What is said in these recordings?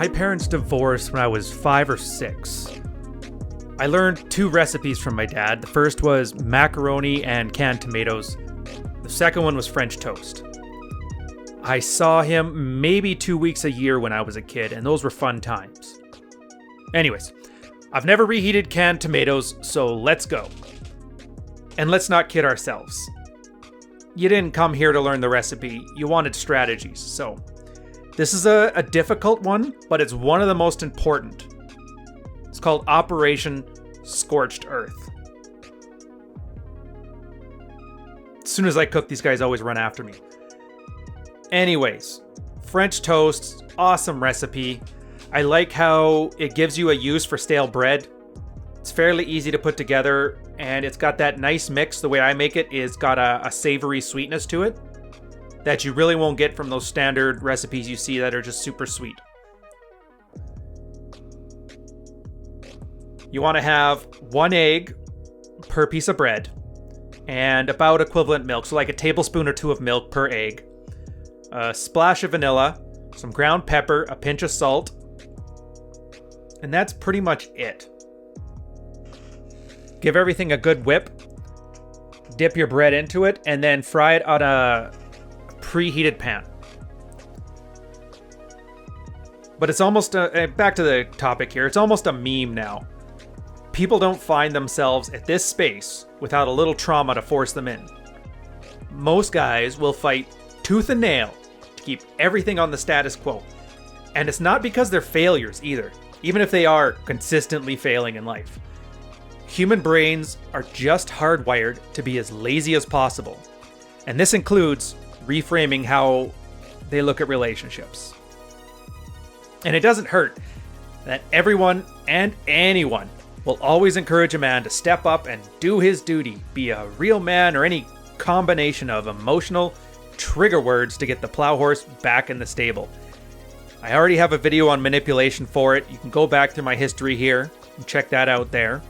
My parents divorced when I was 5 or 6. I learned 2 recipes from my dad. The first was macaroni and canned tomatoes. The second one was French toast. I saw him maybe 2 weeks a year when I was a kid, and those were fun times. Anyways, I've never reheated canned tomatoes, so let's go. And let's not kid ourselves. You didn't come here to learn the recipe, you wanted strategies, so this is a difficult one, but it's one of the most important. It's called Operation Scorched Earth. As soon as I cook, these guys always run after me. Anyways, French toast, awesome recipe. I like how it gives you a use for stale bread. It's fairly easy to put together, and it's got that nice mix. The way I make it is got a savory sweetness to it that you really won't get from those standard recipes you see that are just super sweet. You want to have 1 egg per piece of bread and about equivalent milk, so like a tablespoon or 2 of milk per egg, a splash of vanilla, some ground pepper, a pinch of salt, and that's pretty much it. Give everything a good whip, dip your bread into it, and then fry it on a preheated pan. But it's almost back to the topic here, it's almost a meme now. People don't find themselves at this space without a little trauma to force them in. Most guys will fight tooth and nail to keep everything on the status quo. And it's not because they're failures either, even if they are consistently failing in life. Human brains are just hardwired to be as lazy as possible. And this includes reframing how they look at relationships. And it doesn't hurt that everyone and anyone will always encourage a man to step up and do his duty, be a real man, or any combination of emotional trigger words to get the plow horse back in the stable. I already have a video on manipulation for it. You can go back through my history here and check that out there.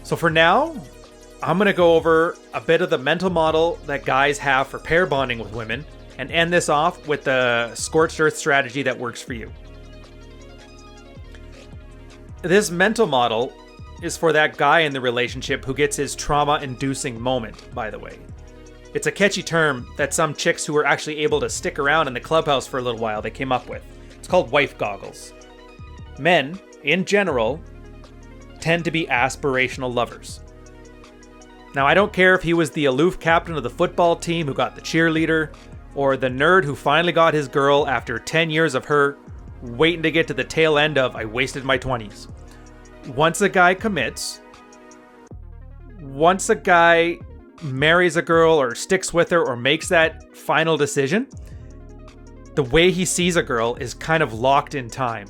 So for now, I'm going to go over a bit of the mental model that guys have for pair bonding with women and end this off with the scorched earth strategy that works for you. This mental model is for that guy in the relationship who gets his trauma-inducing moment, by the way. It's a catchy term that some chicks who were actually able to stick around in the clubhouse for a little while, they came up with. It's called wife goggles. Men, in general, tend to be aspirational lovers. Now, I don't care if he was the aloof captain of the football team who got the cheerleader, or the nerd who finally got his girl after 10 years of her waiting to get to the tail end of I wasted my 20s. Once a guy commits, once a guy marries a girl or sticks with her or makes that final decision, the way he sees a girl is kind of locked in time.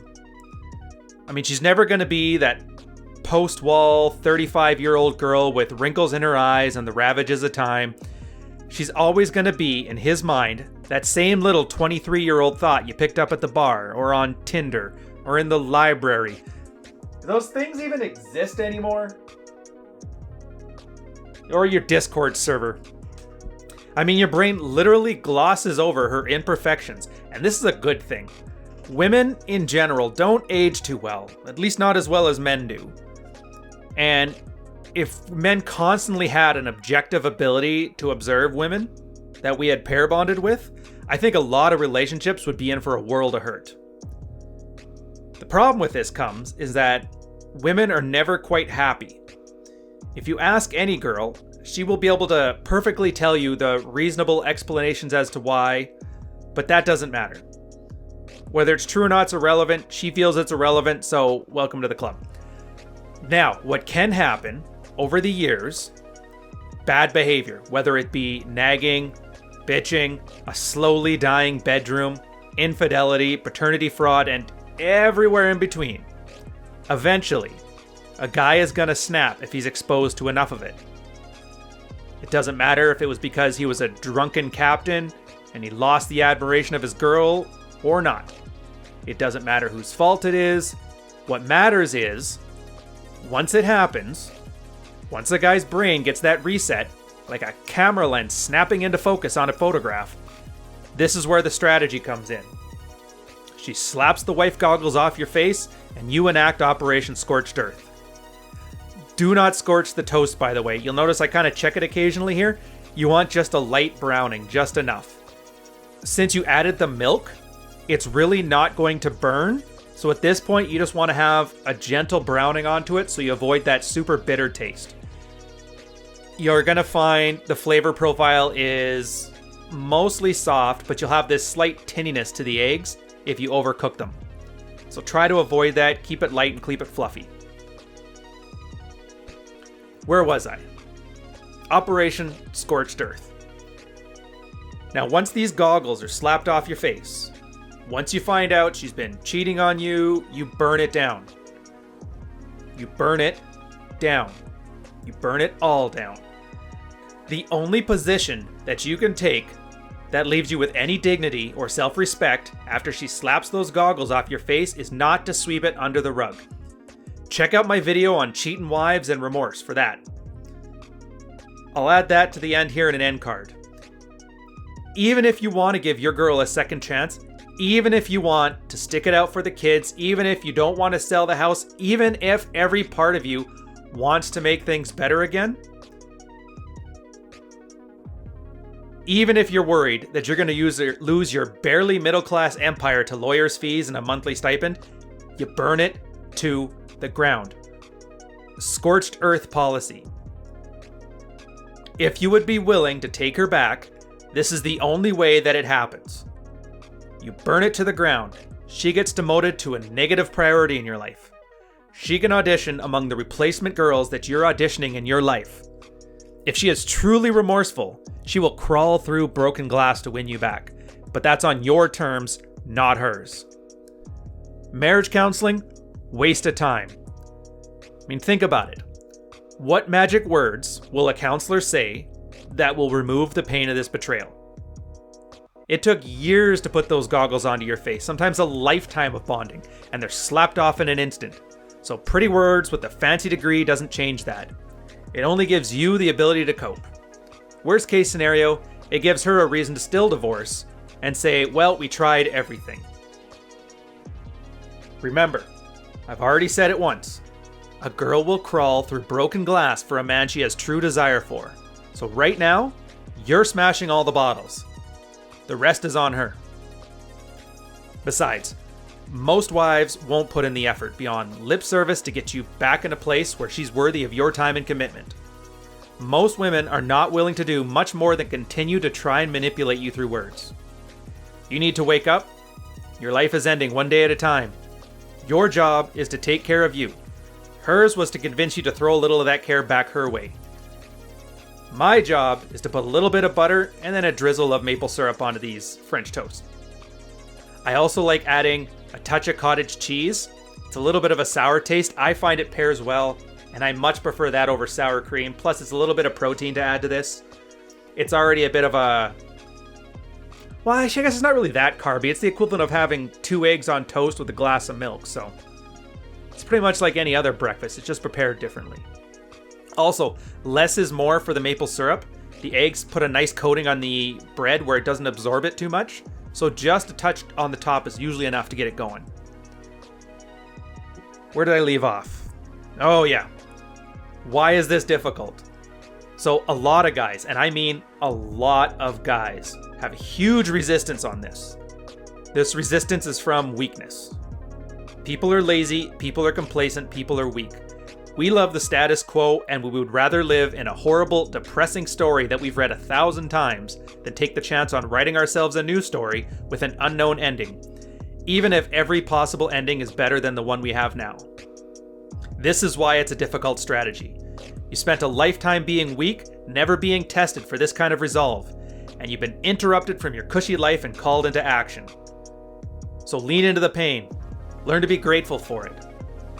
I mean, she's never going to be that post-wall 35-year-old girl with wrinkles in her eyes and the ravages of time. She's always going to be, in his mind, that same little 23-year-old thought you picked up at the bar or on Tinder or in the library. Do those things even exist anymore? Or your Discord server. I mean, your brain literally glosses over her imperfections, and this is a good thing. Women, in general, don't age too well, at least not as well as men do. And if men constantly had an objective ability to observe women that we had pair bonded with, I think a lot of relationships would be in for a world of hurt. The problem with this is that women are never quite happy. If you ask any girl, she will be able to perfectly tell you the reasonable explanations as to why, but that doesn't matter. Whether it's true or not, it's irrelevant. She feels it's irrelevant, so welcome to the club. Now, what can happen over the years, bad behavior, whether it be nagging, bitching, a slowly dying bedroom, infidelity, paternity fraud, and everywhere in between. Eventually, a guy is gonna snap if he's exposed to enough of it. It doesn't matter if it was because he was a drunken captain and he lost the admiration of his girl or not. It doesn't matter whose fault it is. What matters is, once it happens, once a guy's brain gets that reset, like a camera lens snapping into focus on a photograph, this is where the strategy comes in. She slaps the wife goggles off your face, and you enact Operation Scorched Earth. Do not scorch the toast, by the way. You'll notice I kind of check it occasionally here. You want just a light browning, just enough. Since you added the milk, it's really not going to burn. So at this point, you just want to have a gentle browning onto it so you avoid that super bitter taste. You're going to find the flavor profile is mostly soft, but you'll have this slight tinniness to the eggs if you overcook them. So try to avoid that, keep it light and keep it fluffy. Where was I? Operation Scorched Earth. Now, once these goggles are slapped off your face, once you find out she's been cheating on you, you burn it down. You burn it down. You burn it all down. The only position that you can take that leaves you with any dignity or self-respect after she slaps those goggles off your face is not to sweep it under the rug. Check out my video on cheating wives and remorse for that. I'll add that to the end here in an end card. Even if you want to give your girl a second chance, even if you want to stick it out for the kids, even if you don't want to sell the house, even if every part of you wants to make things better again, even if you're worried that you're going to lose your barely middle-class empire to lawyers' fees and a monthly stipend, you burn it to the ground. Scorched Earth policy. If you would be willing to take her back, this is the only way that it happens. You burn it to the ground. She gets demoted to a negative priority in your life. She can audition among the replacement girls that you're auditioning in your life. If she is truly remorseful, she will crawl through broken glass to win you back. But that's on your terms, not hers. Marriage counseling? Waste of time. I mean, think about it. What magic words will a counselor say that will remove the pain of this betrayal? It took years to put those goggles onto your face, sometimes a lifetime of bonding, and they're slapped off in an instant. So pretty words with a fancy degree doesn't change that. It only gives you the ability to cope. Worst case scenario, it gives her a reason to still divorce and say, well, we tried everything. Remember, I've already said it once. A girl will crawl through broken glass for a man she has true desire for. So right now, you're smashing all the bottles. The rest is on her. Besides, most wives won't put in the effort beyond lip service to get you back in a place where she's worthy of your time and commitment. Most women are not willing to do much more than continue to try and manipulate you through words. You need to wake up. Your life is ending one day at a time. Your job is to take care of you. Hers was to convince you to throw a little of that care back her way. My job is to put a little bit of butter and then a drizzle of maple syrup onto these French toast. I also like adding a touch of cottage cheese. It's a little bit of a sour taste. I find it pairs well, and I much prefer that over sour cream. Plus, it's a little bit of protein to add to this. It's already a bit of a... well, I guess it's not really that carby. It's the equivalent of having 2 eggs on toast with a glass of milk, so... it's pretty much like any other breakfast. It's just prepared differently. Also, less is more for the maple syrup. The eggs put a nice coating on the bread where it doesn't absorb it too much. So just a touch on the top is usually enough to get it going. Where did I leave off? Oh yeah. Why is this difficult? So a lot of guys, and I mean a lot of guys, have huge resistance on this. This resistance is from weakness. People are lazy, people are complacent, people are weak. We love the status quo, and we would rather live in a horrible, depressing story that we've read 1,000 times than take the chance on writing ourselves a new story with an unknown ending, even if every possible ending is better than the one we have now. This is why it's a difficult strategy. You spent a lifetime being weak, never being tested for this kind of resolve, and you've been interrupted from your cushy life and called into action. So lean into the pain. Learn to be grateful for it.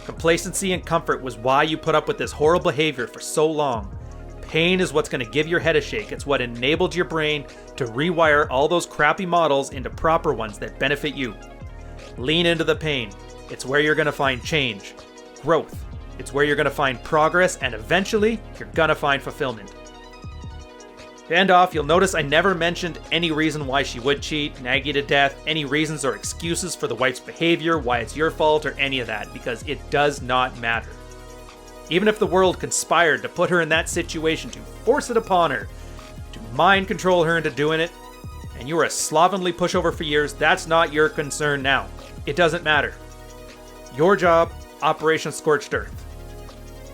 Complacency and comfort was why you put up with this horrible behavior for so long. Pain is what's going to give your head a shake. It's what enabled your brain to rewire all those crappy models into proper ones that benefit you. Lean into the pain. It's where you're going to find change, growth. It's where you're going to find progress, and eventually, you're going to find fulfillment. To end off, you'll notice I never mentioned any reason why she would cheat, nag you to death, any reasons or excuses for the wife's behavior, why it's your fault, or any of that, because it does not matter. Even if the world conspired to put her in that situation, to force it upon her, to mind control her into doing it, and you were a slovenly pushover for years, that's not your concern now. It doesn't matter. Your job, Operation Scorched Earth.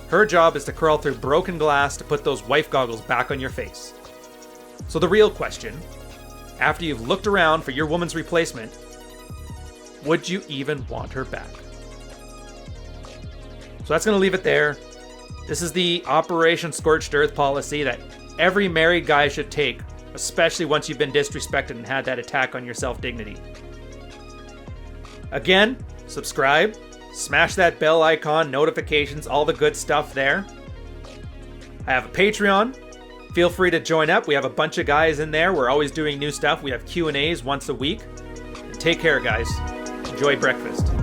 Her job is to crawl through broken glass to put those wife goggles back on your face. So the real question, after you've looked around for your woman's replacement, would you even want her back? So that's going to leave it there. This is the Operation Scorched Earth policy that every married guy should take, especially once you've been disrespected and had that attack on your self-dignity. Again, subscribe, smash that bell icon, notifications, all the good stuff there. I have a Patreon. Feel free to join up. We have a bunch of guys in there. We're always doing new stuff. We have Q&As once a week. And take care, guys. Enjoy breakfast.